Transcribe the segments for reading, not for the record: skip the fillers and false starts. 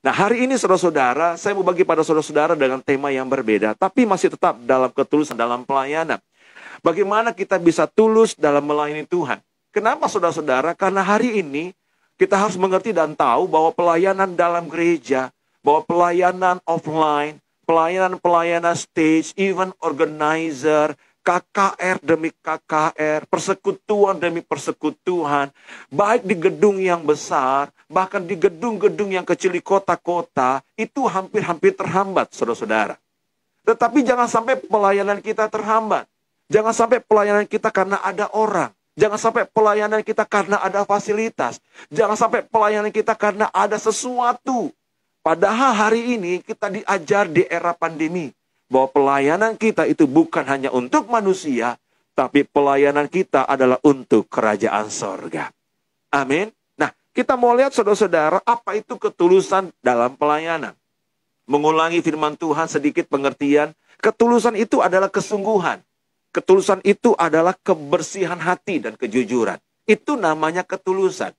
Nah, hari ini saudara-saudara, saya mau bagi pada saudara-saudara dengan tema yang berbeda, tapi masih tetap dalam ketulusan dalam pelayanan. Bagaimana kita bisa tulus dalam melayani Tuhan? Kenapa saudara-saudara? Karena hari ini kita harus mengerti dan tahu bahwa pelayanan dalam gereja, bahwa pelayanan offline, pelayanan-pelayanan stage, event organizer, KKR demi KKR, persekutuan demi persekutuan, baik di gedung yang besar, bahkan di gedung-gedung yang kecil di kota-kota, itu hampir-hampir terhambat, saudara-saudara. Tetapi jangan sampai pelayanan kita terhambat. Jangan sampai pelayanan kita karena ada orang. Jangan sampai pelayanan kita karena ada fasilitas. Jangan sampai pelayanan kita karena ada sesuatu. Padahal hari ini kita diajar di era pandemi bahwa pelayanan kita itu bukan hanya untuk manusia, tapi pelayanan kita adalah untuk kerajaan sorga. Amin. Nah, kita mau lihat saudara-saudara apa itu ketulusan dalam pelayanan. Mengulangi firman Tuhan sedikit pengertian. Ketulusan itu adalah kesungguhan. Ketulusan itu adalah kebersihan hati dan kejujuran. Itu namanya ketulusan.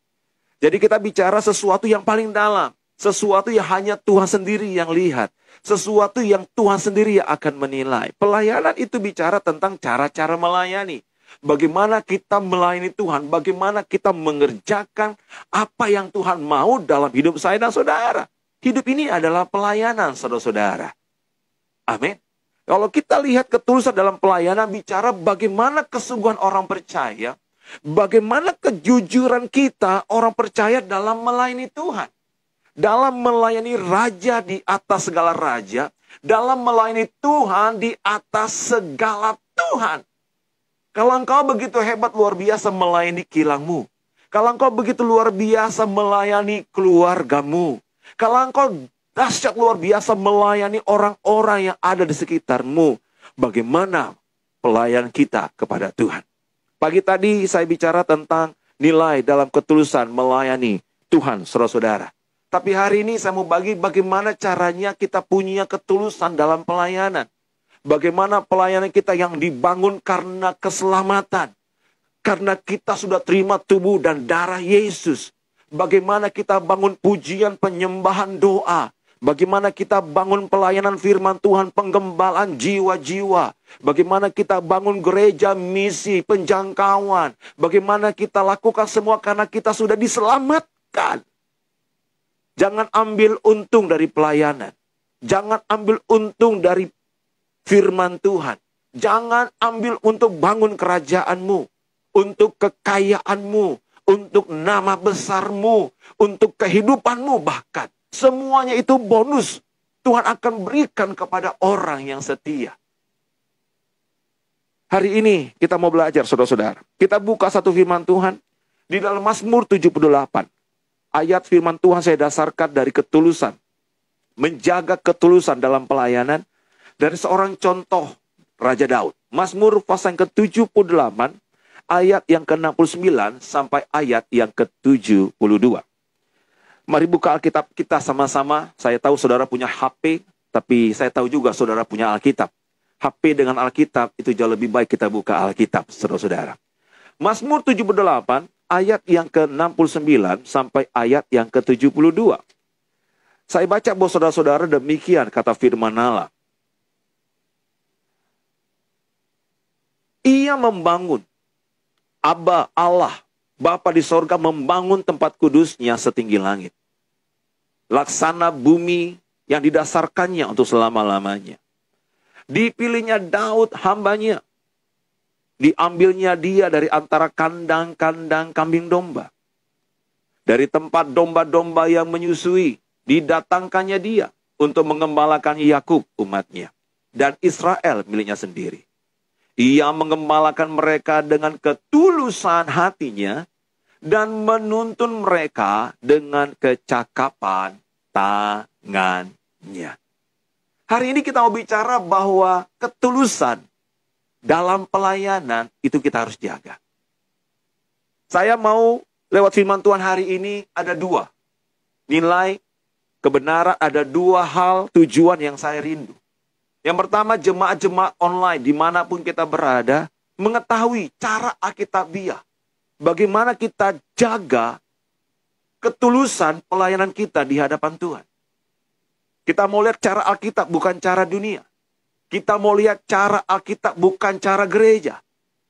Jadi kita bicara sesuatu yang paling dalam. Sesuatu yang hanya Tuhan sendiri yang lihat. Sesuatu yang Tuhan sendiri yang akan menilai. Pelayanan itu bicara tentang cara-cara melayani. Bagaimana kita melayani Tuhan. Bagaimana kita mengerjakan apa yang Tuhan mau dalam hidup saya dan saudara. Hidup ini adalah pelayanan, saudara-saudara. Amin. Kalau kita lihat ketulusan dalam pelayanan, bicara bagaimana kesungguhan orang percaya, bagaimana kejujuran kita orang percaya dalam melayani Tuhan. Dalam melayani Raja di atas segala Raja, dalam melayani Tuhan di atas segala Tuhan. Kalau engkau begitu hebat luar biasa melayani kilangmu, kalau engkau begitu luar biasa melayani keluargamu, kalau engkau dahsyat luar biasa melayani orang-orang yang ada di sekitarmu, bagaimana pelayan kita kepada Tuhan? Pagi tadi saya bicara tentang nilai dalam ketulusan melayani Tuhan, saudara-saudara. Tapi hari ini saya mau bagi bagaimana caranya kita punya ketulusan dalam pelayanan. Bagaimana pelayanan kita yang dibangun karena keselamatan. Karena kita sudah terima tubuh dan darah Yesus. Bagaimana kita bangun pujian, penyembahan, doa. Bagaimana kita bangun pelayanan firman Tuhan, penggembalaan jiwa-jiwa. Bagaimana kita bangun gereja, misi, penjangkauan. Bagaimana kita lakukan semua karena kita sudah diselamatkan. Jangan ambil untung dari pelayanan. Jangan ambil untung dari firman Tuhan. Jangan ambil untuk bangun kerajaanmu. Untuk kekayaanmu. Untuk nama besarmu. Untuk kehidupanmu bahkan. Semuanya itu bonus. Tuhan akan berikan kepada orang yang setia. Hari ini kita mau belajar saudara-saudara. Kita buka satu firman Tuhan. Di dalam Mazmur 78. Ayat firman Tuhan saya dasarkan dari ketulusan. Menjaga ketulusan dalam pelayanan. Dari seorang contoh Raja Daud. Mazmur pasal yang ke-78. Ayat yang ke-69 sampai ayat yang ke-72. Mari buka Alkitab kita sama-sama. Saya tahu saudara punya HP. Tapi saya tahu juga saudara punya Alkitab. HP dengan Alkitab itu jauh lebih baik kita buka Alkitab, saudara-saudara. Mazmur 78. Ayat yang ke-69 sampai ayat yang ke-72. Saya baca buat saudara-saudara demikian kata firman Allah. Ia membangun, Aba Allah, Bapa di sorga membangun tempat kudusnya setinggi langit. Laksana bumi yang didasarkannya untuk selama-lamanya. Dipilihnya Daud hambanya. Diambilnya dia dari antara kandang-kandang kambing domba. Dari tempat domba-domba yang menyusui, didatangkannya dia untuk mengembalakan Yakub umatnya. Dan Israel miliknya sendiri. Ia mengembalakan mereka dengan ketulusan hatinya dan menuntun mereka dengan kecakapan tangannya. Hari ini kita mau bicara bahwa ketulusan dalam pelayanan itu kita harus jaga. Saya mau lewat firman Tuhan hari ini ada dua. Nilai kebenaran, ada dua hal tujuan yang saya rindu. Yang pertama, jemaat-jemaat online dimanapun kita berada, mengetahui cara Alkitabiah. Bagaimana kita jaga ketulusan pelayanan kita di hadapan Tuhan. Kita mau lihat cara Alkitab, bukan cara dunia. Kita mau lihat cara Alkitab, bukan cara gereja.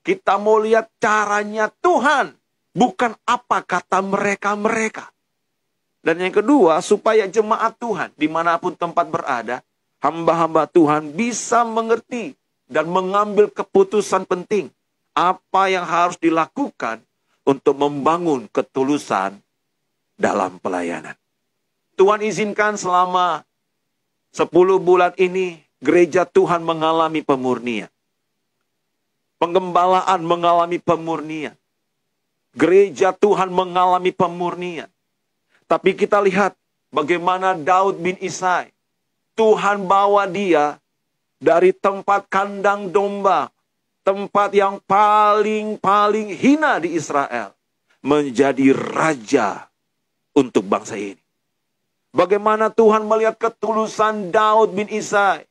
Kita mau lihat caranya Tuhan, bukan apa kata mereka-mereka. Dan yang kedua, supaya jemaat Tuhan, dimanapun tempat berada, hamba-hamba Tuhan bisa mengerti dan mengambil keputusan penting. Apa yang harus dilakukan untuk membangun ketulusan dalam pelayanan. Tuhan izinkan selama 10 bulan ini, gereja Tuhan mengalami pemurnian. Penggembalaan mengalami pemurnian. Gereja Tuhan mengalami pemurnian. Tapi kita lihat bagaimana Daud bin Isai. Tuhan bawa dia dari tempat kandang domba. Tempat yang paling hina di Israel. Menjadi raja untuk bangsa ini. Bagaimana Tuhan melihat ketulusan Daud bin Isai.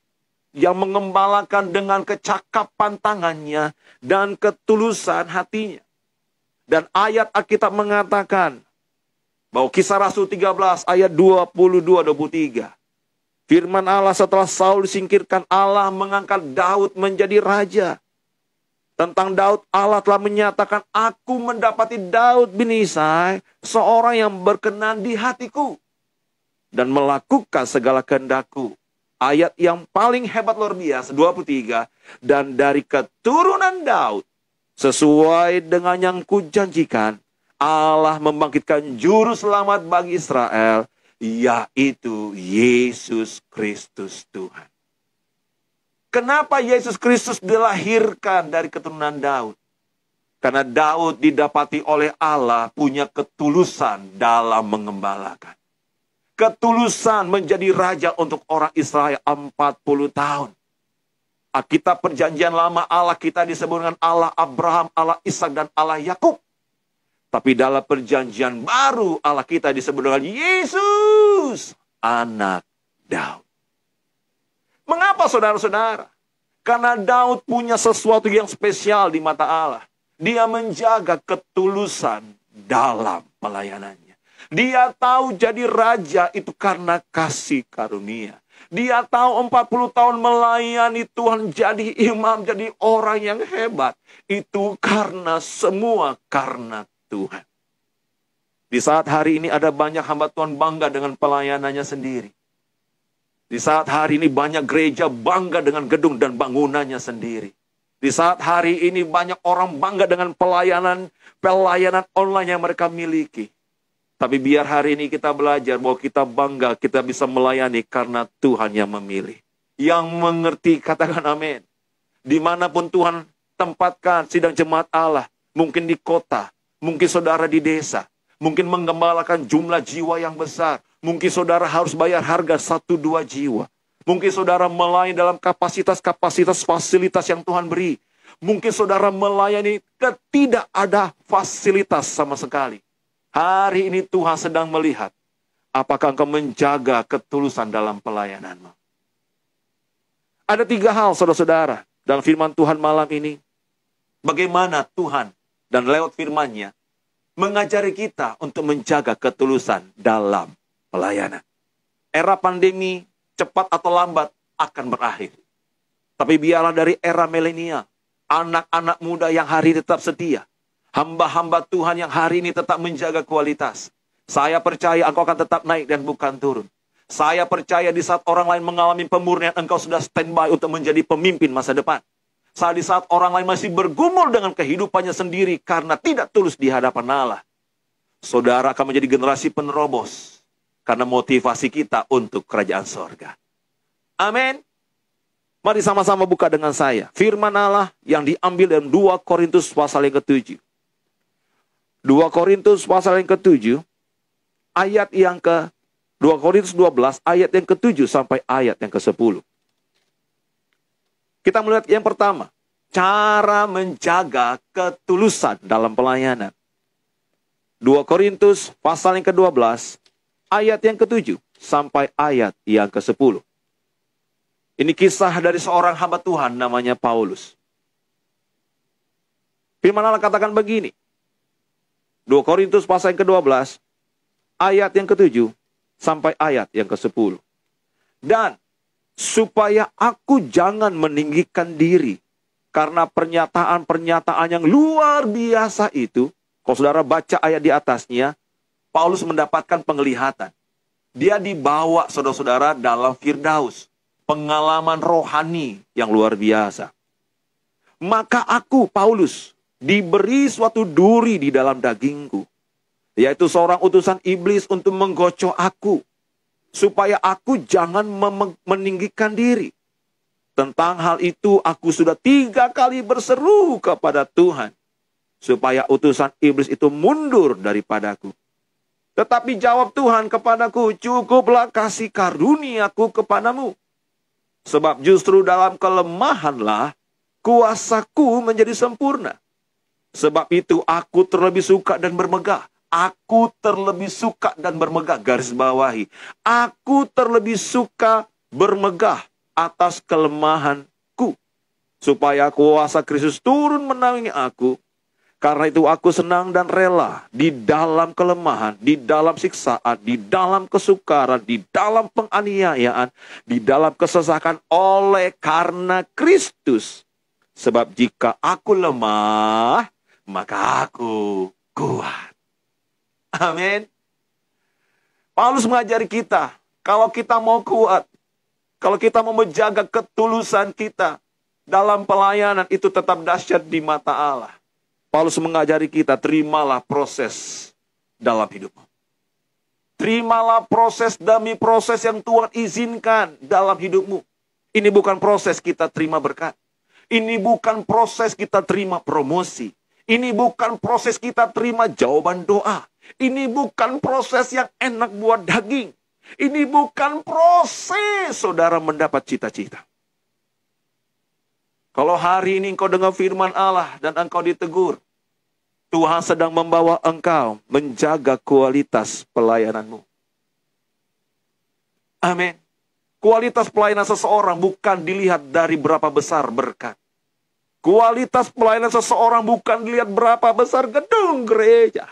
Yang mengembalakan dengan kecakapan tangannya dan ketulusan hatinya. Dan ayat Alkitab mengatakan bahwa Kisah Rasul 13 ayat 22-23. Firman Allah, setelah Saul disingkirkan, Allah mengangkat Daud menjadi raja. Tentang Daud, Allah telah menyatakan, aku mendapati Daud bin Isai, seorang yang berkenan di hatiku. Dan melakukan segala kehendakku. Ayat yang paling hebat luar biasa, 23. Dan dari keturunan Daud, sesuai dengan yang kujanjikan, Allah membangkitkan juru selamat bagi Israel, yaitu Yesus Kristus Tuhan. Kenapa Yesus Kristus dilahirkan dari keturunan Daud? Karena Daud didapati oleh Allah punya ketulusan dalam mengembalakan. Ketulusan menjadi raja untuk orang Israel 40 tahun. Alkitab perjanjian lama Allah kita disebut dengan Allah Abraham, Allah Ishak dan Allah Yakub. Tapi dalam perjanjian baru Allah kita disebut dengan Yesus, anak Daud. Mengapa saudara-saudara? Karena Daud punya sesuatu yang spesial di mata Allah. Dia menjaga ketulusan dalam pelayanannya. Dia tahu jadi raja itu karena kasih karunia. Dia tahu 40 tahun melayani Tuhan, jadi imam, jadi orang yang hebat. Itu semua karena Tuhan. Di saat hari ini ada banyak hamba Tuhan bangga dengan pelayanannya sendiri. Di saat hari ini banyak gereja bangga dengan gedung dan bangunannya sendiri. Di saat hari ini banyak orang bangga dengan pelayanan online yang mereka miliki. Tapi biar hari ini kita belajar bahwa kita bangga, kita bisa melayani karena Tuhan yang memilih. Yang mengerti, katakan amin. Dimanapun Tuhan tempatkan sidang jemaat Allah. Mungkin di kota, mungkin saudara di desa. Mungkin menggembalakan jumlah jiwa yang besar. Mungkin saudara harus bayar harga 1-2 jiwa. Mungkin saudara melayani dalam kapasitas fasilitas yang Tuhan beri. Mungkin saudara melayani tidak ada fasilitas sama sekali. Hari ini Tuhan sedang melihat apakah engkau menjaga ketulusan dalam pelayananmu. Ada 3 hal saudara-saudara dalam firman Tuhan malam ini. Bagaimana Tuhan dan lewat firman-Nya mengajari kita untuk menjaga ketulusan dalam pelayanan. Era pandemi cepat atau lambat akan berakhir. Tapi biarlah dari era milenial, anak-anak muda yang hari ini tetap setia. Hamba-hamba Tuhan yang hari ini tetap menjaga kualitas. Saya percaya engkau akan tetap naik dan bukan turun. Saya percaya di saat orang lain mengalami pemurnian, engkau sudah standby untuk menjadi pemimpin masa depan. Di saat orang lain masih bergumul dengan kehidupannya sendiri karena tidak tulus di hadapan Allah, saudara akan menjadi generasi penerobos karena motivasi kita untuk kerajaan sorga. Amin. Mari sama-sama buka dengan saya firman Allah yang diambil dalam 2 Korintus pasal yang ke-7. 2 Korintus pasal yang ke-7, ayat yang ke 2 Korintus 12, ayat yang ke-7 sampai ayat yang ke-10. Kita melihat yang pertama, cara menjaga ketulusan dalam pelayanan. 2 Korintus pasal yang ke-12, ayat yang ke-7 sampai ayat yang ke-10. Ini kisah dari seorang hamba Tuhan namanya Paulus. Firman Allah katakan begini. 2 Korintus pasal yang ke-12, ayat yang ke-7 sampai ayat yang ke-10. Dan supaya aku jangan meninggikan diri. Karena pernyataan-pernyataan yang luar biasa itu, kalau saudara baca ayat di atasnya, Paulus mendapatkan penglihatan. Dia dibawa saudara-saudara dalam Firdaus. Pengalaman rohani yang luar biasa. Maka aku, Paulus, diberi suatu duri di dalam dagingku. Yaitu seorang utusan iblis untuk menggocok aku. Supaya aku jangan meninggikan diri. Tentang hal itu aku sudah 3 kali berseru kepada Tuhan. Supaya utusan iblis itu mundur daripadaku. Tetapi jawab Tuhan kepadaku, cukuplah kasih karuniaku kepadamu. Sebab justru dalam kelemahanlah kuasaku menjadi sempurna. Sebab itu aku terlebih suka dan bermegah. Aku terlebih suka dan bermegah. Garis bawahi. Aku terlebih suka bermegah atas kelemahanku. Supaya kuasa Kristus turun menaungi aku. Karena itu aku senang dan rela di dalam kelemahan, di dalam siksaan, di dalam kesukaran, di dalam penganiayaan, di dalam kesesakan oleh karena Kristus. Sebab jika aku lemah, maka aku kuat. Amin. Paulus mengajari kita, kalau kita mau kuat, kalau kita mau menjaga ketulusan kita dalam pelayanan, itu tetap dahsyat di mata Allah. Paulus mengajari kita, terimalah proses dalam hidupmu. Terimalah proses demi proses yang Tuhan izinkan dalam hidupmu. Ini bukan proses kita terima berkat. Ini bukan proses kita terima promosi. Ini bukan proses kita terima jawaban doa. Ini bukan proses yang enak buat daging. Ini bukan proses saudara mendapat cita-cita. Kalau hari ini engkau dengar firman Allah dan engkau ditegur, Tuhan sedang membawa engkau menjaga kualitas pelayananmu. Amin. Kualitas pelayanan seseorang bukan dilihat dari berapa besar berkat. Kualitas pelayanan seseorang bukan dilihat berapa besar gedung gereja.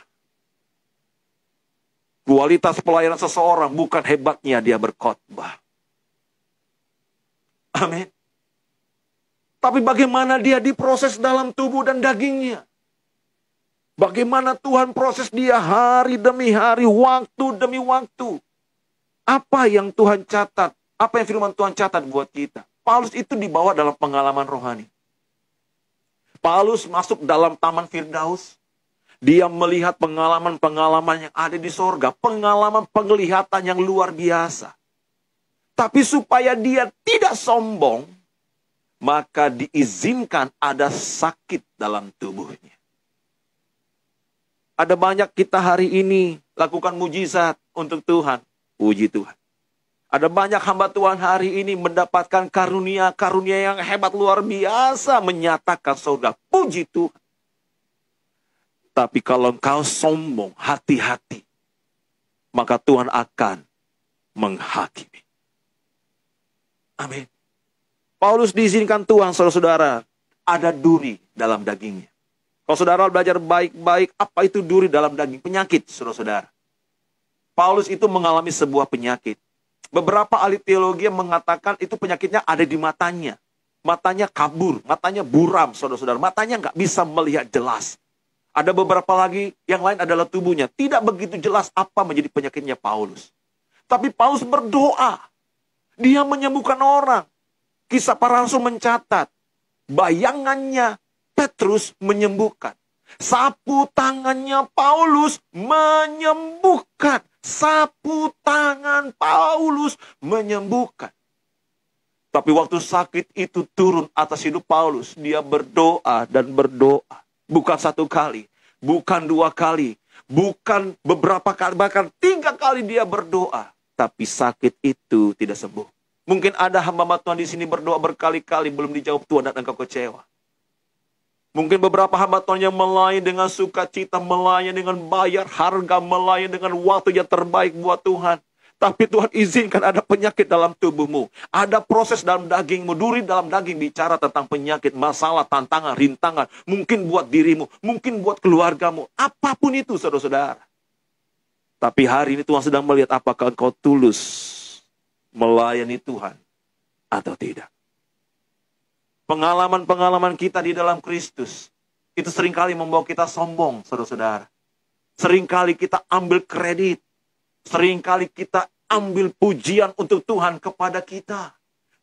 Kualitas pelayanan seseorang bukan hebatnya dia berkhotbah. Amin. Tapi bagaimana dia diproses dalam tubuh dan dagingnya. Bagaimana Tuhan proses dia hari demi hari, waktu demi waktu. Apa yang Tuhan catat, apa yang firman Tuhan catat buat kita. Paulus itu dibawa dalam pengalaman rohani. Paulus masuk dalam taman Firdaus. Dia melihat pengalaman-pengalaman yang ada di sorga. Pengalaman penglihatan yang luar biasa. Tapi supaya dia tidak sombong, maka diizinkan ada sakit dalam tubuhnya. Ada banyak kita hari ini lakukan mujizat untuk Tuhan. Puji Tuhan. Ada banyak hamba Tuhan hari ini mendapatkan karunia-karunia yang hebat luar biasa. Menyatakan surga. Puji Tuhan. Tapi kalau engkau sombong, hati-hati. Maka Tuhan akan menghakimi. Amin. Paulus diizinkan Tuhan, saudara-saudara, ada duri dalam dagingnya. Kalau saudara belajar baik-baik, apa itu duri dalam daging? Penyakit, saudara-saudara. Paulus itu mengalami sebuah penyakit. Beberapa ahli teologi yang mengatakan itu penyakitnya ada di matanya. Matanya kabur, matanya buram, saudara-saudara. Matanya nggak bisa melihat jelas. Ada beberapa lagi yang lain adalah tubuhnya. Tidak begitu jelas apa menjadi penyakitnya Paulus. Tapi Paulus berdoa. Dia menyembuhkan orang. Kisah para Rasul mencatat. Bayangannya Petrus menyembuhkan. Sapu tangannya Paulus menyembuhkan. Sapu tangan Paulus menyembuhkan. Tapi waktu sakit itu turun atas hidup Paulus. Dia berdoa dan berdoa. Bukan 1 kali. Bukan 2 kali. Bukan beberapa kali. Bahkan 3 kali dia berdoa. Tapi sakit itu tidak sembuh. Mungkin ada hamba Tuhan di sini berdoa berkali-kali belum dijawab Tuhan dan engkau kecewa. Mungkin beberapa hamba Tuhan yang melayani dengan sukacita, melayani dengan bayar harga, melayani dengan waktu yang terbaik buat Tuhan. Tapi Tuhan izinkan ada penyakit dalam tubuhmu. Ada proses dalam dagingmu. Duri dalam daging bicara tentang penyakit, masalah, tantangan, rintangan. Mungkin buat dirimu, mungkin buat keluargamu. Apapun itu, saudara-saudara. Tapi hari ini Tuhan sedang melihat apakah engkau tulus melayani Tuhan atau tidak. Pengalaman-pengalaman kita di dalam Kristus itu seringkali membawa kita sombong, saudara-saudara. Seringkali kita ambil kredit. Seringkali kita ambil pujian untuk Tuhan kepada kita.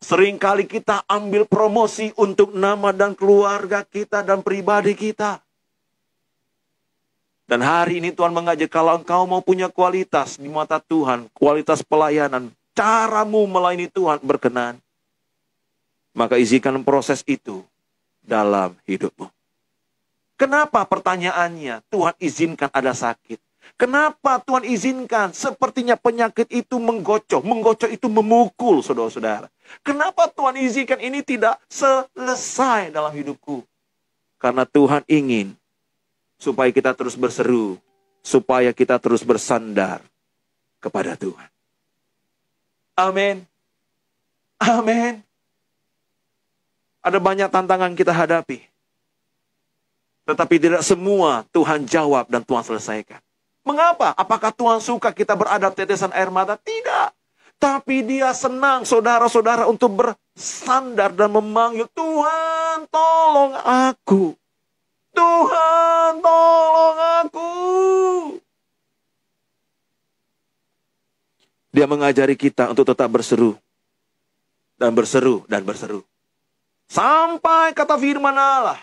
Seringkali kita ambil promosi untuk nama dan keluarga kita dan pribadi kita. Dan hari ini Tuhan mengajak, kalau engkau mau punya kualitas di mata Tuhan, kualitas pelayanan, caramu melayani Tuhan berkenan, maka izinkan proses itu dalam hidupmu. Kenapa pertanyaannya Tuhan izinkan ada sakit? Kenapa Tuhan izinkan sepertinya penyakit itu menggocok? Menggocok itu memukul, saudara-saudara. Kenapa Tuhan izinkan ini tidak selesai dalam hidupku? Karena Tuhan ingin supaya kita terus berseru, supaya kita terus bersandar kepada Tuhan. Amin. Amin. Ada banyak tantangan kita hadapi. Tetapi tidak semua Tuhan jawab dan Tuhan selesaikan. Mengapa? Apakah Tuhan suka kita beradab tetesan air mata? Tidak. Tapi Dia senang saudara-saudara untuk bersandar dan memanggil, Tuhan tolong aku. Tuhan tolong aku. Dia mengajari kita untuk tetap berseru. Dan berseru dan berseru. Sampai kata firman Allah,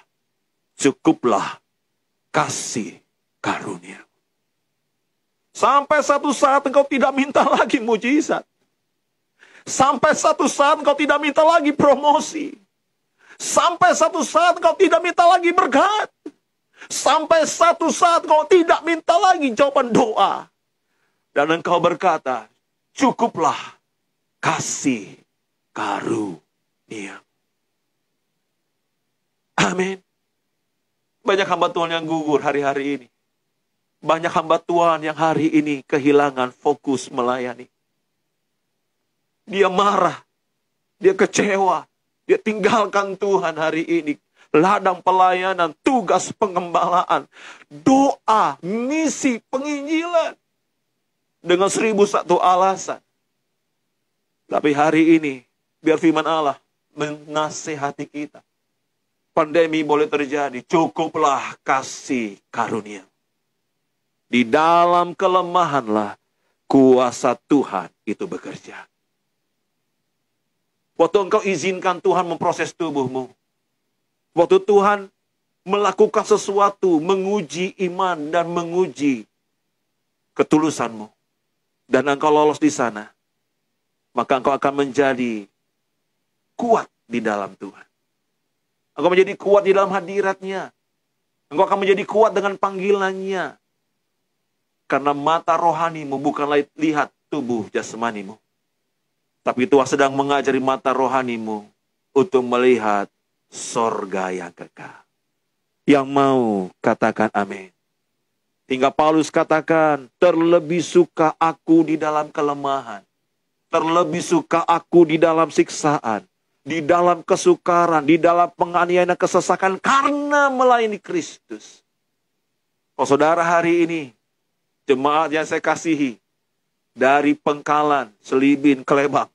cukuplah kasih karunia. Sampai satu saat engkau tidak minta lagi mujizat. Sampai satu saat engkau tidak minta lagi promosi. Sampai satu saat engkau tidak minta lagi berkat. Sampai satu saat engkau tidak minta lagi jawaban doa. Dan engkau berkata, cukuplah kasih karunia. Amin. Banyak hamba Tuhan yang gugur hari-hari ini. Banyak hamba Tuhan yang hari ini kehilangan fokus melayani. Dia marah, dia kecewa, dia tinggalkan Tuhan hari ini. Ladang pelayanan, tugas pengembalaan, doa, misi, penginjilan. Dengan 1001 alasan. Tapi hari ini, biar firman Allah menasehati kita. Pandemi boleh terjadi, cukuplah kasih karunia. Di dalam kelemahanlah kuasa Tuhan itu bekerja. Waktu engkau izinkan Tuhan memproses tubuhmu. Waktu Tuhan melakukan sesuatu, menguji iman dan menguji ketulusanmu. Dan engkau lolos di sana. Maka engkau akan menjadi kuat di dalam Tuhan. Engkau menjadi kuat di dalam hadiratnya. Engkau akan menjadi kuat dengan panggilannya. Karena mata rohanimu bukanlah lihat tubuh jasmanimu. Tapi Tuhan sedang mengajari mata rohanimu untuk melihat sorga yang kekal. Yang mau katakan amin. Hingga Paulus katakan, terlebih suka aku di dalam kelemahan. Terlebih suka aku di dalam siksaan. Di dalam kesukaran, di dalam penganiayaan dan kesesakan karena melayani Kristus. Oh saudara, hari ini jemaat yang saya kasihi, dari Pengkalan, Selibin, Kelebang,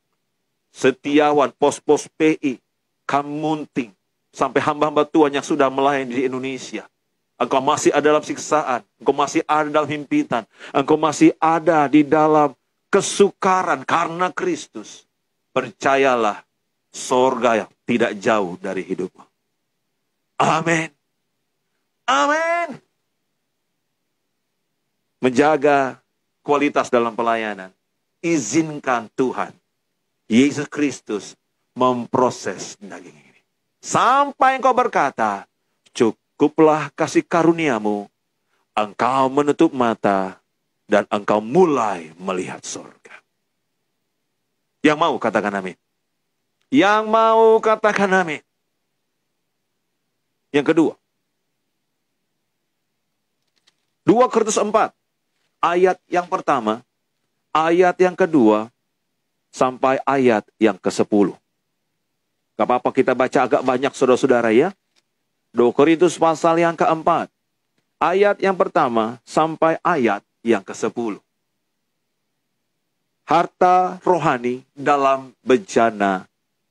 Setiawan, pos-pos PI, Kamunting, sampai hamba-hamba Tuhan yang sudah melayani di Indonesia. Engkau masih ada dalam siksaan, engkau masih ada dalam himpitan, engkau masih ada di dalam kesukaran karena Kristus. Percayalah, sorga yang tidak jauh dari hidupmu. Amin. Amin. Menjaga kualitas dalam pelayanan. Izinkan Tuhan, Yesus Kristus, memproses daging ini. Sampai engkau berkata, cukuplah kasih karuniamu, engkau menutup mata, dan engkau mulai melihat surga. Yang mau katakan amin. Yang mau katakan amin. Yang kedua, 2 Korintus 4. Ayat yang pertama, ayat yang kedua, sampai ayat yang ke-10. Gak apa-apa kita baca agak banyak saudara-saudara ya. 2 Korintus pasal yang keempat. Ayat yang pertama sampai ayat yang ke-10. harta rohani dalam bejana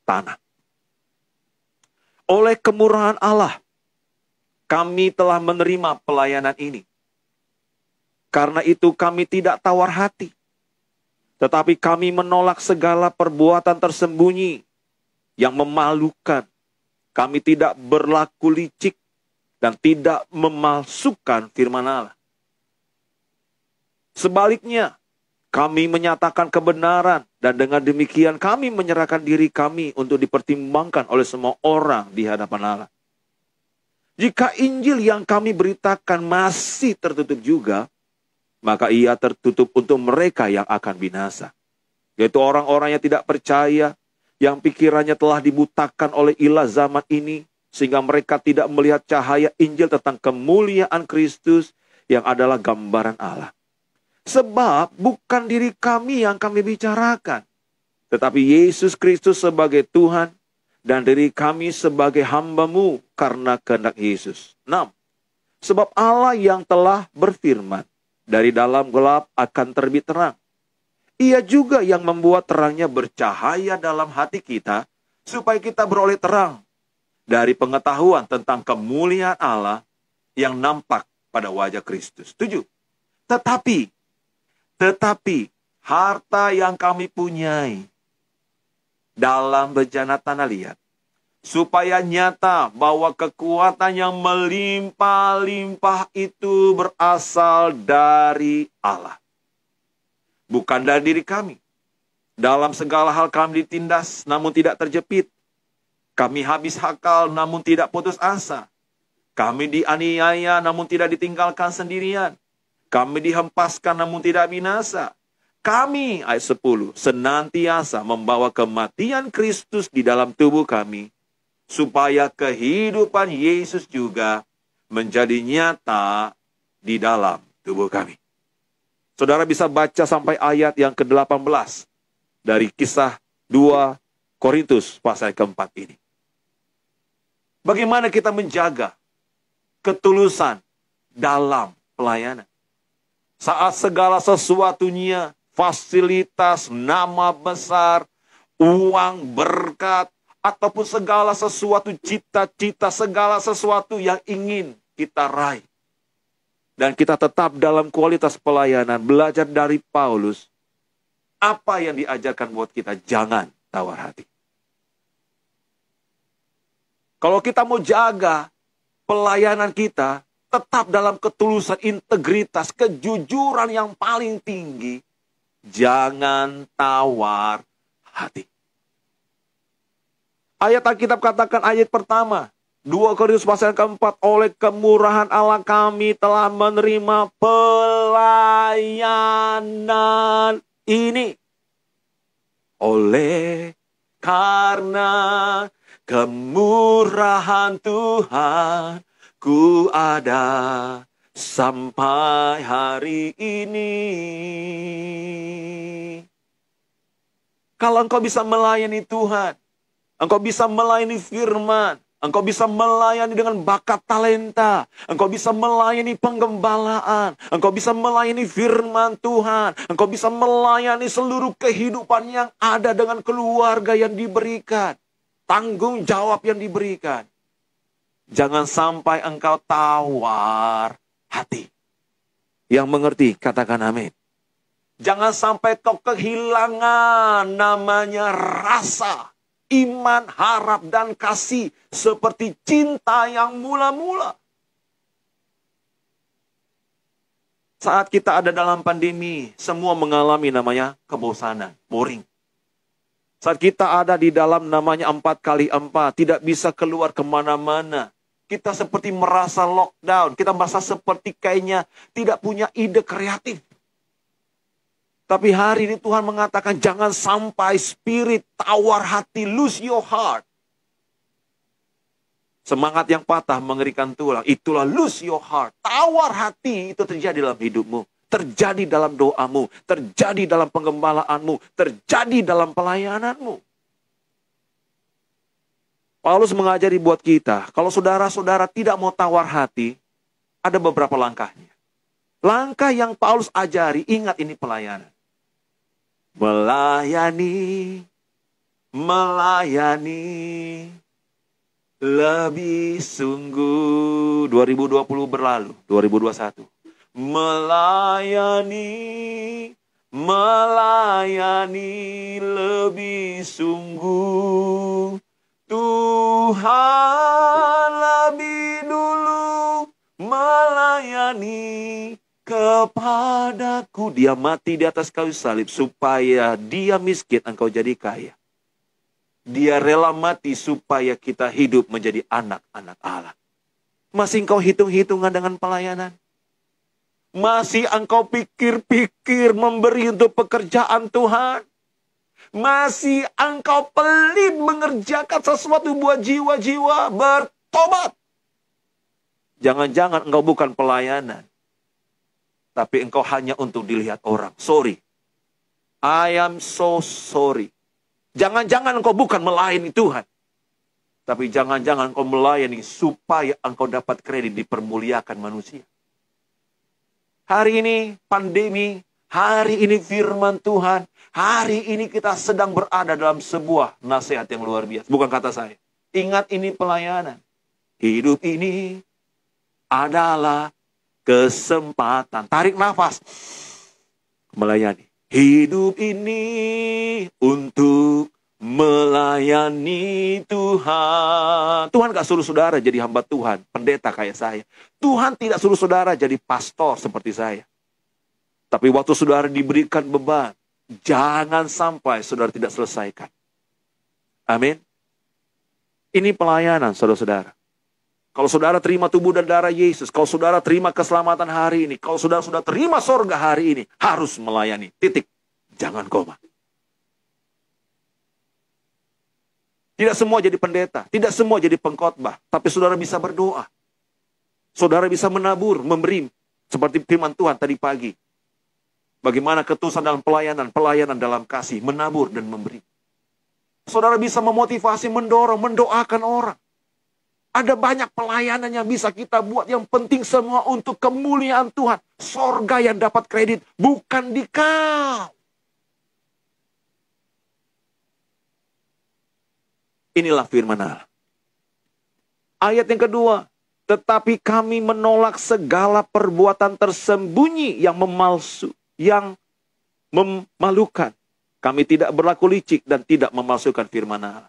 tanah. Oleh kemurahan Allah, kami telah menerima pelayanan ini. Karena itu kami tidak tawar hati, tetapi kami menolak segala perbuatan tersembunyi yang memalukan. Kami tidak berlaku licik dan tidak memalsukan firman Allah. Sebaliknya, kami menyatakan kebenaran dan dengan demikian kami menyerahkan diri kami untuk dipertimbangkan oleh semua orang di hadapan Allah. Jika Injil yang kami beritakan masih tertutup juga, maka ia tertutup untuk mereka yang akan binasa. Yaitu orang-orang yang tidak percaya, yang pikirannya telah dibutakan oleh ilah zaman ini, sehingga mereka tidak melihat cahaya Injil tentang kemuliaan Kristus yang adalah gambaran Allah. Sebab bukan diri kami yang kami bicarakan, tetapi Yesus Kristus sebagai Tuhan dan diri kami sebagai hamba-Mu karena kehendak Yesus. 6. Sebab Allah yang telah berfirman, dari dalam gelap akan terbit terang. Ia juga yang membuat terangnya bercahaya dalam hati kita, supaya kita beroleh terang dari pengetahuan tentang kemuliaan Allah yang nampak pada wajah Kristus. 7. Tetapi harta yang kami punyai dalam bejana tanah liat, supaya nyata bahwa kekuatan yang melimpah-limpah itu berasal dari Allah, bukan dari diri kami. Dalam segala hal kami ditindas, namun tidak terjepit. Kami habis akal, namun tidak putus asa. Kami dianiaya, namun tidak ditinggalkan sendirian. Kami dihempaskan namun tidak binasa. Kami, ayat 10, senantiasa membawa kematian Kristus di dalam tubuh kami, supaya kehidupan Yesus juga menjadi nyata di dalam tubuh kami. Saudara bisa baca sampai ayat yang ke-18 dari kisah 2 Korintus pasal keempat ini. Bagaimana kita menjaga ketulusan dalam pelayanan? Saat segala sesuatunya, fasilitas, nama besar, uang, berkat, ataupun segala sesuatu cita-cita, segala sesuatu yang ingin kita raih. Dan kita tetap dalam kualitas pelayanan, belajar dari Paulus. Apa yang diajarkan buat kita? Jangan tawar hati. Kalau kita mau jaga pelayanan kita, tetap dalam ketulusan, integritas, kejujuran yang paling tinggi. Jangan tawar hati. Ayat Alkitab katakan ayat pertama. 2 Korintus pasal keempat. Oleh kemurahan Allah kami telah menerima pelayanan ini. Oleh karena kemurahan Tuhan, ku ada sampai hari ini. Kalau engkau bisa melayani Tuhan, engkau bisa melayani firman, engkau bisa melayani dengan bakat talenta, engkau bisa melayani penggembalaan, engkau bisa melayani firman Tuhan, engkau bisa melayani seluruh kehidupan yang ada dengan keluarga yang diberikan, tanggung jawab yang diberikan. Jangan sampai engkau tawar hati. Yang mengerti, katakan amin. Jangan sampai kau kehilangan namanya rasa, iman, harap, dan kasih. Seperti cinta yang mula-mula. Saat kita ada dalam pandemi, semua mengalami namanya kebosanan, boring. Saat kita ada di dalam namanya 4x4, tidak bisa keluar kemana-mana. Kita seperti merasa lockdown. Kita merasa seperti kayaknya tidak punya ide kreatif. Tapi hari ini Tuhan mengatakan jangan sampai spirit tawar hati, lose your heart. Semangat yang patah mengerikan tulang. Itulah lose your heart. Tawar hati itu terjadi dalam hidupmu. Terjadi dalam doamu. Terjadi dalam penggembalaanmu. Terjadi dalam pelayananmu. Paulus mengajari buat kita, kalau saudara-saudara tidak mau tawar hati, ada beberapa langkahnya. Langkah yang Paulus ajari, ingat ini pelayanan. Melayani, melayani, lebih sungguh. 2020 berlalu, 2021. Melayani, melayani, lebih sungguh. Tuhan lebih dulu melayani kepadaku. Dia mati di atas kayu salib supaya dia miskin, engkau jadi kaya. Dia rela mati supaya kita hidup menjadi anak-anak Allah. Masih engkau hitung-hitungan dengan pelayanan? Masih engkau pikir-pikir memberi untuk pekerjaan Tuhan? Masih engkau pelit mengerjakan sesuatu buat jiwa-jiwa bertobat? Jangan-jangan engkau bukan pelayanan, tapi engkau hanya untuk dilihat orang. Sorry. I am so sorry. Jangan-jangan engkau bukan melayani Tuhan, tapi jangan-jangan engkau melayani supaya engkau dapat kredit dipermuliakan manusia. Hari ini pandemi, hari ini firman Tuhan, hari ini kita sedang berada dalam sebuah nasihat yang luar biasa. Bukan kata saya. Ingat, ini pelayanan. Hidup ini adalah kesempatan. Tarik nafas. Melayani. Hidup ini untuk melayani Tuhan. Tuhan gak suruh saudara jadi hamba Tuhan, pendeta kayak saya. Tuhan tidak suruh saudara jadi pastor seperti saya. Tapi waktu saudara diberikan beban, jangan sampai saudara tidak selesaikan. Amin. Ini pelayanan, saudara-saudara. Kalau saudara terima tubuh dan darah Yesus, kalau saudara terima keselamatan hari ini, kalau saudara sudah terima sorga hari ini, harus melayani. Titik. Jangan koma. Tidak semua jadi pendeta, tidak semua jadi pengkhotbah, tapi saudara bisa berdoa. Saudara bisa menabur, memberi, seperti firman Tuhan tadi pagi. Bagaimana ketulusan dalam pelayanan, pelayanan dalam kasih, menabur dan memberi. Saudara bisa memotivasi, mendorong, mendoakan orang. Ada banyak pelayanan yang bisa kita buat, yang penting semua untuk kemuliaan Tuhan. Sorga yang dapat kredit, bukan di kau. Inilah firman Allah. Ayat yang kedua. Tetapi kami menolak segala perbuatan tersembunyi yang memalsu, yang memalukan. Kami tidak berlaku licik dan tidak memalsukan firman Allah.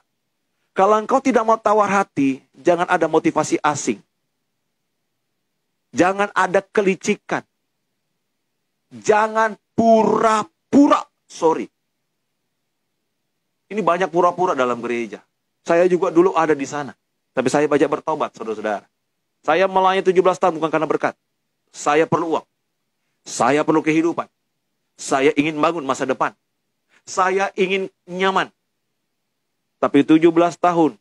Kalau engkau tidak mau tawar hati, jangan ada motivasi asing. Jangan ada kelicikan. Jangan pura-pura. Sorry. Ini banyak pura-pura dalam gereja. Saya juga dulu ada di sana. Tapi saya banyak bertobat, saudara-saudara. Saya melayani 17 tahun bukan karena berkat. Saya perlu uang. Saya perlu kehidupan. Saya ingin bangun masa depan. Saya ingin nyaman. Tapi 17 tahun.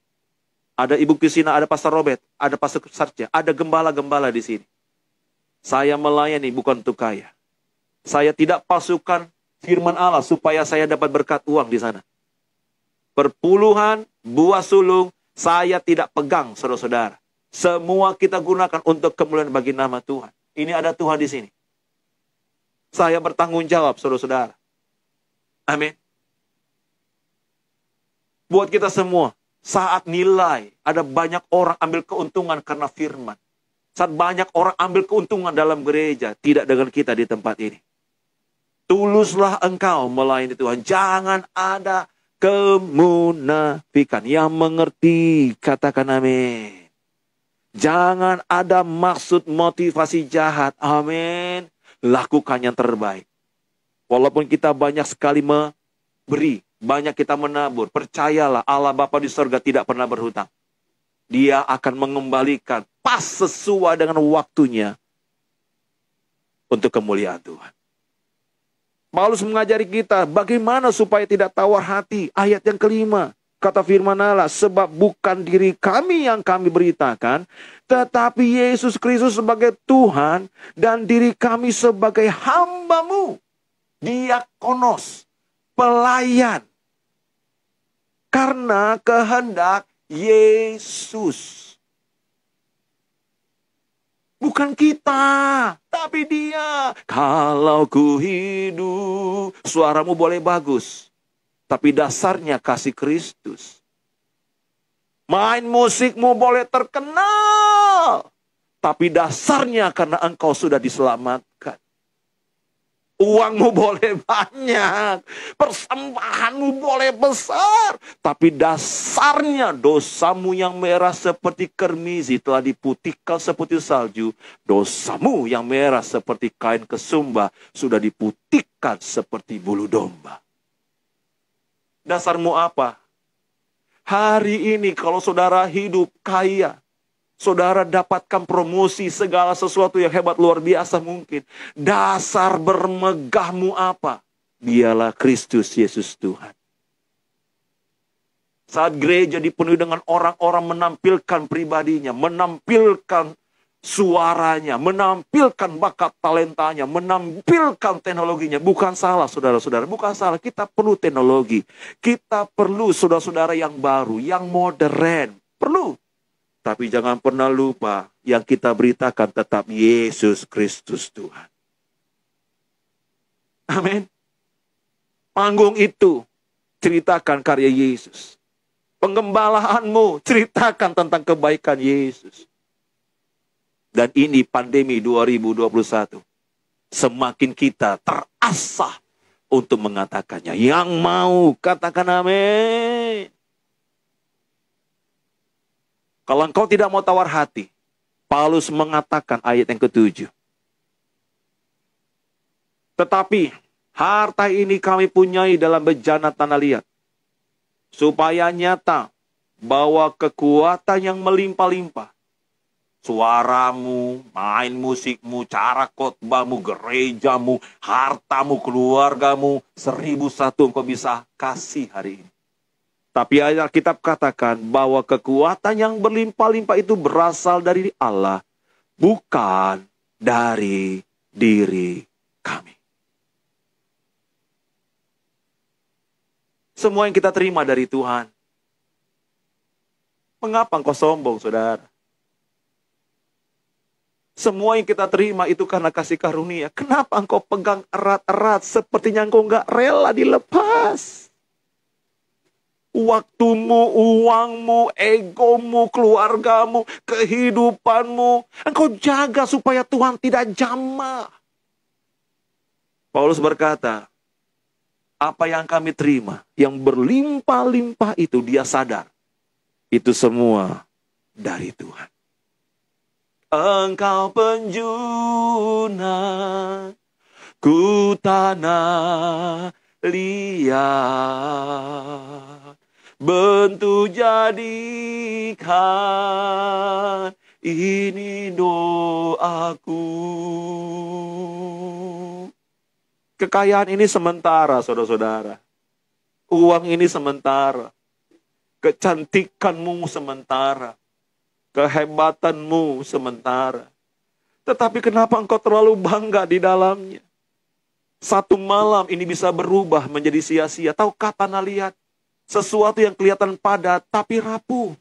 Ada Ibu Krisina, ada Pastor Robert, ada Pastor Sarja, ada gembala-gembala di sini. Saya melayani bukan untuk kaya. Saya tidak pasukan firman Allah supaya saya dapat berkat uang di sana. Perpuluhan, buah sulung, saya tidak pegang, saudara-saudara. Semua kita gunakan untuk kemuliaan bagi nama Tuhan. Ini ada Tuhan di sini. Saya bertanggung jawab, saudara-saudara. Amin. Buat kita semua, saat nilai, ada banyak orang ambil keuntungan karena firman. Saat banyak orang ambil keuntungan dalam gereja, tidak dengan kita di tempat ini. Tuluslah engkau melayani Tuhan. Jangan ada kemunafikan. Yang mengerti, katakan amin. Jangan ada maksud motivasi jahat. Amin. Lakukan yang terbaik. Walaupun kita banyak sekali memberi, banyak kita menabur, percayalah Allah Bapa di surga tidak pernah berhutang. Dia akan mengembalikan pas sesuai dengan waktunya untuk kemuliaan Tuhan. Paulus mengajari kita bagaimana supaya tidak tawar hati. Ayat yang kelima, kata firman Allah, sebab bukan diri kami yang kami beritakan, tetapi Yesus Kristus sebagai Tuhan dan diri kami sebagai hamba-Mu. Diakonos, pelayan. Karena kehendak Yesus. Bukan kita, tapi dia. Kalau ku hidup, suaramu boleh bagus, tapi dasarnya kasih Kristus. Main musikmu boleh terkenal, tapi dasarnya karena engkau sudah diselamatkan. Uangmu boleh banyak, persembahanmu boleh besar, tapi dasarnya dosamu yang merah seperti kermizi telah diputihkan seperti salju. Dosamu yang merah seperti kain kesumba sudah diputihkan seperti bulu domba. Dasarmu apa? Hari ini kalau saudara hidup kaya, saudara dapatkan promosi, segala sesuatu yang hebat luar biasa mungkin. Dasar bermegahmu apa? Dialah Kristus Yesus Tuhan. Saat gereja dipenuhi dengan orang-orang menampilkan pribadinya, menampilkan suaranya, menampilkan bakat talentanya, menampilkan teknologinya. Bukan salah saudara-saudara, bukan salah. Kita perlu teknologi. Kita perlu saudara-saudara yang baru, yang modern. Perlu. Tapi jangan pernah lupa, yang kita beritakan tetap Yesus Kristus Tuhan. Amin. Panggung itu, ceritakan karya Yesus. Penggembalaanmu, ceritakan tentang kebaikan Yesus. Dan ini pandemi 2021. Semakin kita terasah untuk mengatakannya. Yang mau, katakan amin. Kalau engkau tidak mau tawar hati, Paulus mengatakan ayat yang ke-7. Tetapi harta ini kami punyai dalam bejana tanah liat, supaya nyata bahwa kekuatan yang melimpah-limpah, suaramu, main musikmu, cara khotbahmu, gerejamu, hartamu, keluargamu, 1001 engkau bisa kasih hari ini. Tapi Alkitab katakan bahwa kekuatan yang berlimpah-limpah itu berasal dari Allah, bukan dari diri kami. Semua yang kita terima dari Tuhan. Mengapa engkau sombong, saudara? Semua yang kita terima itu karena kasih karunia. Kenapa engkau pegang erat-erat sepertinya engkau nggak rela dilepas? Waktumu, uangmu, egomu, keluargamu, kehidupanmu. Engkau jaga supaya Tuhan tidak jamah. Paulus berkata, apa yang kami terima, yang berlimpah-limpah itu dia sadar. Itu semua dari Tuhan. Engkau penjuna, ku tanah liat, bentuk jadikan ini doaku. Kekayaan ini sementara, saudara-saudara. Uang ini sementara. Kecantikanmu sementara. Kehebatanmu sementara. Tetapi kenapa engkau terlalu bangga di dalamnya? Satu malam ini bisa berubah menjadi sia-sia. Tahukah tanah liat? Sesuatu yang kelihatan padat tapi rapuh.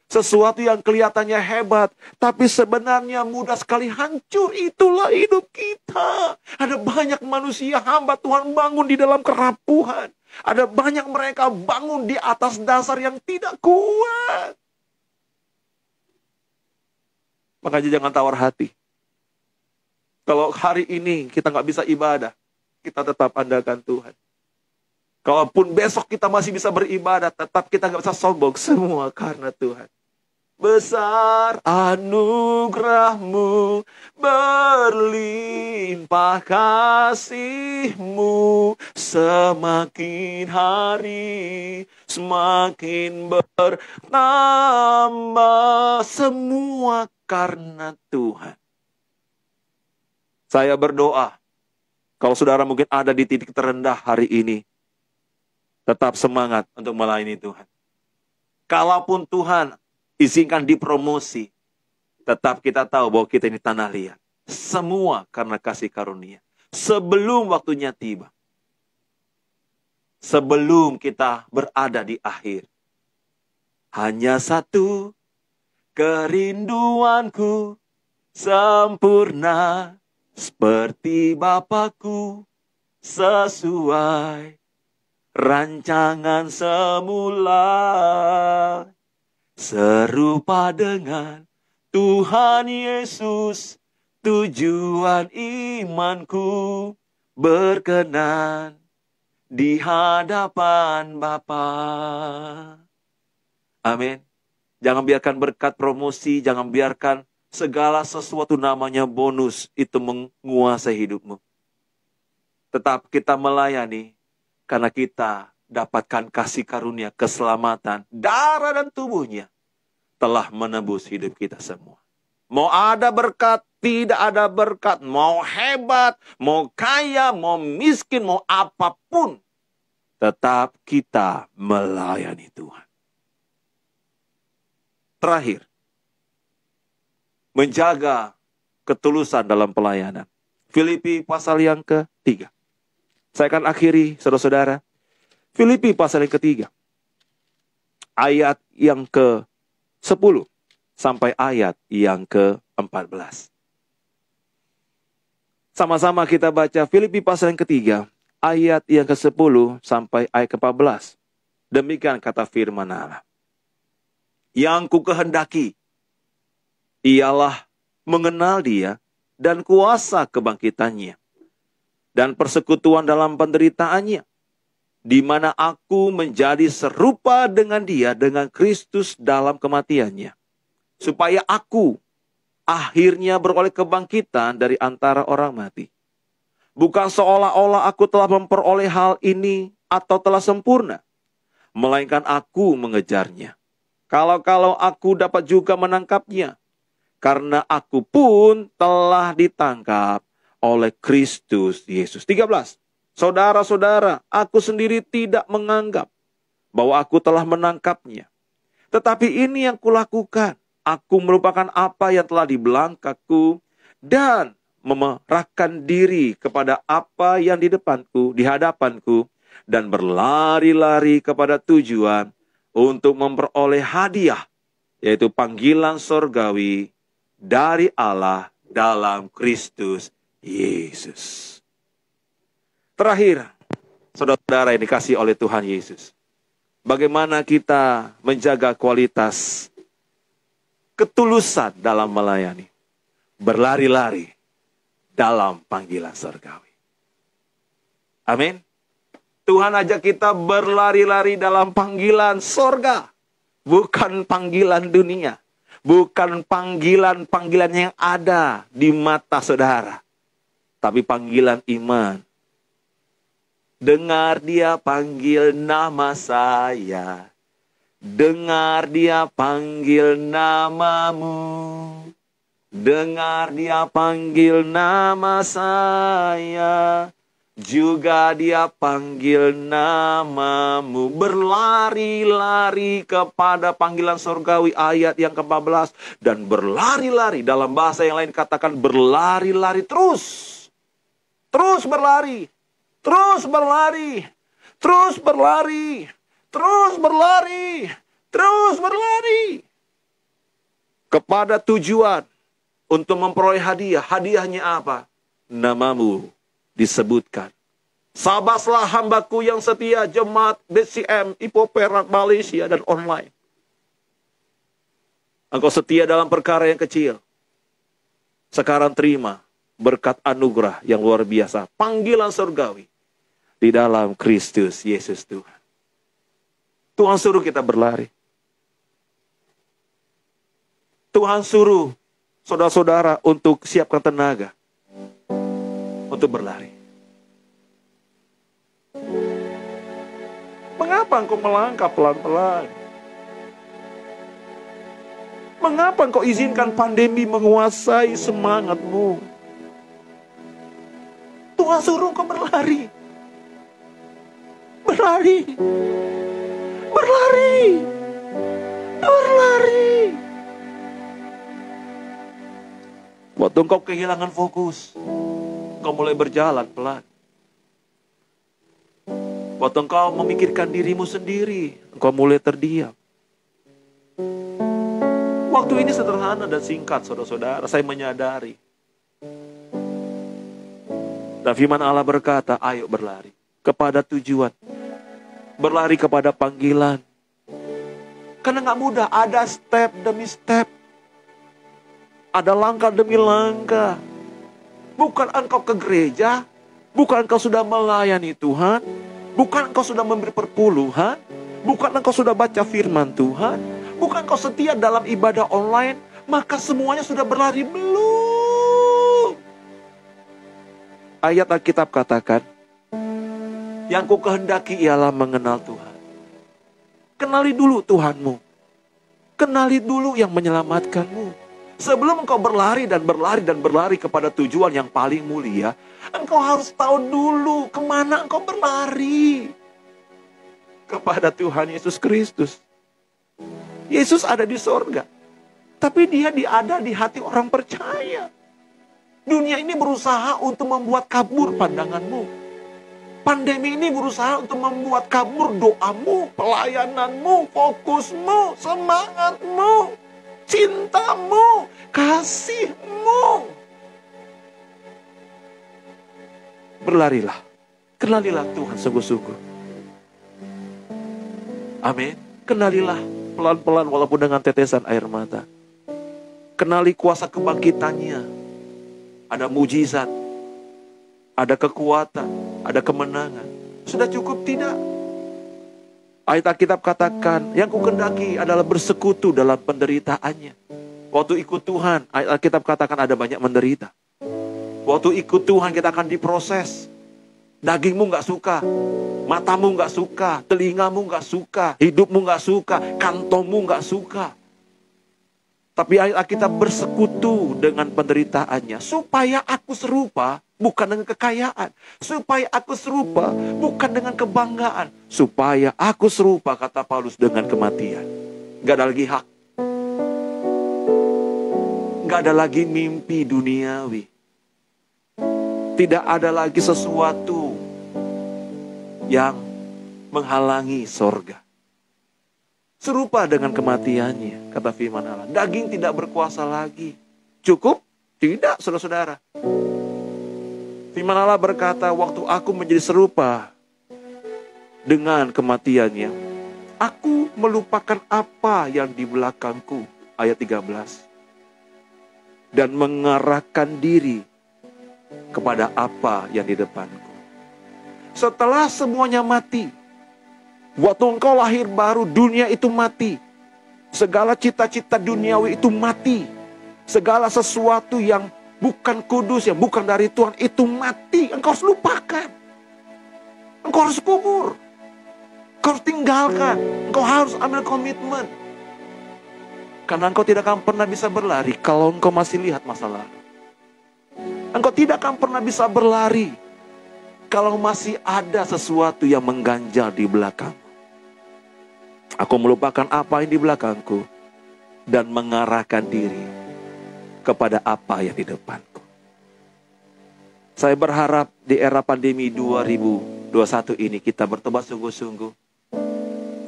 Sesuatu yang kelihatannya hebat, tapi sebenarnya mudah sekali hancur. Itulah hidup kita. Ada banyak manusia hamba Tuhan bangun di dalam kerapuhan. Ada banyak mereka bangun di atas dasar yang tidak kuat. Makanya jangan tawar hati. Kalau hari ini kita nggak bisa ibadah, kita tetap andalkan Tuhan. Kalaupun besok kita masih bisa beribadah, tetap kita nggak bisa sombong. Semua karena Tuhan. Besar anugerahmu, berlimpah kasihmu, semakin hari, semakin bertambah, semua karena Tuhan. Saya berdoa, kalau saudara mungkin ada di titik terendah hari ini, tetap semangat untuk melayani Tuhan. Kalaupun Tuhan izinkan dipromosi, tetap kita tahu bahwa kita ini tanah liat. Semua karena kasih karunia. Sebelum waktunya tiba. Sebelum kita berada di akhir. Hanya satu kerinduanku, sempurna seperti Bapakku, sesuai rancangan semula, serupa dengan Tuhan Yesus, tujuan imanku, berkenan di hadapan Bapa. Amin. Jangan biarkan berkat promosi, jangan biarkan segala sesuatu namanya bonus itu menguasai hidupmu. Tetap kita melayani karena kita dapatkan kasih karunia, keselamatan, darah dan tubuhnya telah menebus hidup kita semua. Mau ada berkat, tidak ada berkat, mau hebat, mau kaya, mau miskin, mau apapun, tetap kita melayani Tuhan. Terakhir, menjaga ketulusan dalam pelayanan. Filipi pasal yang ke-3. Saya akan akhiri, saudara-saudara. Filipi pasal yang ke-3. Ayat yang ke-10 sampai ayat yang ke-14. Sama-sama kita baca Filipi pasal yang ke-3, ayat yang ke-10 sampai ayat ke-14. Demikian kata firman Allah. Yang ku kehendaki ialah mengenal Dia dan kuasa kebangkitannya dan persekutuan dalam penderitaannya, di mana aku menjadi serupa dengan Dia, dengan Kristus dalam kematiannya, supaya aku akhirnya beroleh kebangkitan dari antara orang mati. Bukan seolah-olah aku telah memperoleh hal ini atau telah sempurna, melainkan aku mengejarnya. Kalau aku dapat juga menangkapnya, karena aku pun telah ditangkap oleh Kristus Yesus. 13. Saudara-saudara, aku sendiri tidak menganggap bahwa aku telah menangkapnya. Tetapi ini yang kulakukan. Aku melupakan apa yang telah di belakangku dan memerahkan diri kepada apa yang di depanku, di hadapanku, dan berlari-lari kepada tujuan untuk memperoleh hadiah, yaitu panggilan sorgawi dari Allah dalam Kristus Yesus. Terakhir, saudara-saudara yang dikasihi oleh Tuhan Yesus, bagaimana kita menjaga kualitas ketulusan dalam melayani, berlari-lari dalam panggilan sorgawi. Amin. Tuhan ajak kita berlari-lari dalam panggilan sorga, bukan panggilan dunia, bukan panggilan yang ada di mata saudara, tapi panggilan iman. Dengar Dia panggil nama saya, dengar Dia panggil namamu, dengar Dia panggil nama saya, juga Dia panggil namamu. Berlari-lari kepada panggilan surgawi, ayat yang ke-14. Dan berlari-lari, dalam bahasa yang lain katakan berlari-lari terus. Terus berlari. Terus berlari. Terus berlari. Terus berlari. Terus berlari. Kepada tujuan untuk memperoleh hadiah. Hadiahnya apa? Namamu disebutkan. Sabaslah hambaku yang setia, jemaat BCM, Ipo Perak, Malaysia, dan online. Engkau setia dalam perkara yang kecil. Sekarang terima berkat anugerah yang luar biasa. Panggilan surgawi di dalam Kristus Yesus Tuhan. Tuhan suruh kita berlari. Tuhan suruh saudara-saudara untuk siapkan tenaga untuk berlari. Mengapa engkau melangkah pelan-pelan? Mengapa engkau izinkan pandemi menguasai semangatmu? Tuhan suruh engkau berlari. Berlari. Berlari. Berlari. Waktu engkau kehilangan fokus, engkau mulai berjalan pelan. Waktu engkau memikirkan dirimu sendiri, engkau mulai terdiam. Waktu ini sederhana dan singkat, saudara-saudara. Saya menyadari. Dan firman Allah berkata, ayo berlari kepada tujuan. Berlari kepada panggilan. Karena gak mudah, ada step demi step. Ada langkah demi langkah. Bukan engkau ke gereja, bukan engkau sudah melayani Tuhan, bukan engkau sudah memberi perpuluhan, bukan engkau sudah baca firman Tuhan, bukan engkau setia dalam ibadah online, maka semuanya sudah berlari. Belum. Ayat Alkitab katakan, yang ku kehendaki ialah mengenal Tuhan. Kenali dulu Tuhanmu. Kenali dulu yang menyelamatkanmu. Sebelum engkau berlari dan berlari dan berlari kepada tujuan yang paling mulia, engkau harus tahu dulu kemana engkau berlari. Kepada Tuhan Yesus Kristus. Yesus ada di sorga. Tapi dia ada di hati orang percaya. Dunia ini berusaha untuk membuat kabur pandanganmu. Pandemi ini berusaha untuk membuat kabur doamu, pelayananmu, fokusmu, semangatmu, cintamu, kasihmu. Berlarilah, kenalilah Tuhan sungguh-sungguh. Amin. Kenalilah pelan-pelan walaupun dengan tetesan air mata. Kenali kuasa kebangkitannya. Ada mujizat, ada kekuatan, ada kemenangan. Sudah cukup tidak? Ayat Alkitab katakan, yang kukendaki adalah bersekutu dalam penderitaannya. Waktu ikut Tuhan, ayat Alkitab katakan ada banyak menderita. Waktu ikut Tuhan kita akan diproses. Dagingmu gak suka, matamu gak suka, telingamu gak suka, hidupmu gak suka, kantongmu gak suka. Tapi ayat Alkitab bersekutu dengan penderitaannya. Supaya aku serupa, bukan dengan kekayaan. Supaya aku serupa, bukan dengan kebanggaan. Supaya aku serupa, kata Paulus, dengan kematian. Gak ada lagi hak. Gak ada lagi mimpi duniawi. Tidak ada lagi sesuatu yang menghalangi sorga. Serupa dengan kematiannya, kata firman Allah. Daging tidak berkuasa lagi. Cukup? Tidak, saudara-saudara. Firman Allah berkata, waktu aku menjadi serupa dengan kematiannya, aku melupakan apa yang di belakangku. Ayat 13. Dan mengarahkan diri kepada apa yang di depanku. Setelah semuanya mati, waktu engkau lahir baru, dunia itu mati. Segala cita-cita duniawi itu mati. Segala sesuatu yang bukan kudus, yang bukan dari Tuhan, itu mati. Engkau harus lupakan. Engkau harus kubur. Engkau harus tinggalkan. Engkau harus ambil komitmen. Karena engkau tidak akan pernah bisa berlari kalau engkau masih lihat masa lalu. Engkau tidak akan pernah bisa berlari kalau masih ada sesuatu yang mengganjal di belakang. Aku melupakan apa yang di belakangku dan mengarahkan diri kepada apa yang di depanku. Saya berharap di era pandemi 2021 ini kita bertobat sungguh-sungguh.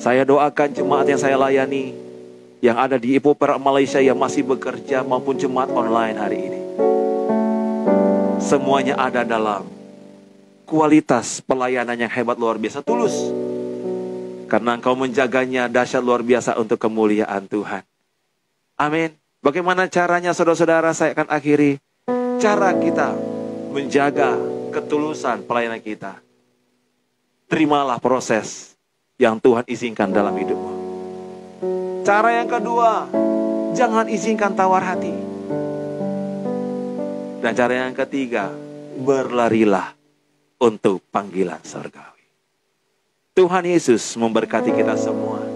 Saya doakan jemaat yang saya layani, yang ada di Ipoh Perak Malaysia yang masih bekerja maupun jemaat online hari ini. Semuanya ada dalam kualitas pelayanan yang hebat luar biasa, tulus. Karena engkau menjaganya dahsyat luar biasa untuk kemuliaan Tuhan. Amin. Bagaimana caranya, saudara-saudara? Saya akan akhiri. Cara kita menjaga ketulusan pelayanan kita. Terimalah proses yang Tuhan izinkan dalam hidupmu. Cara yang kedua, jangan izinkan tawar hati. Dan cara yang ketiga, berlarilah untuk panggilan surgawi. Tuhan Yesus memberkati kita semua.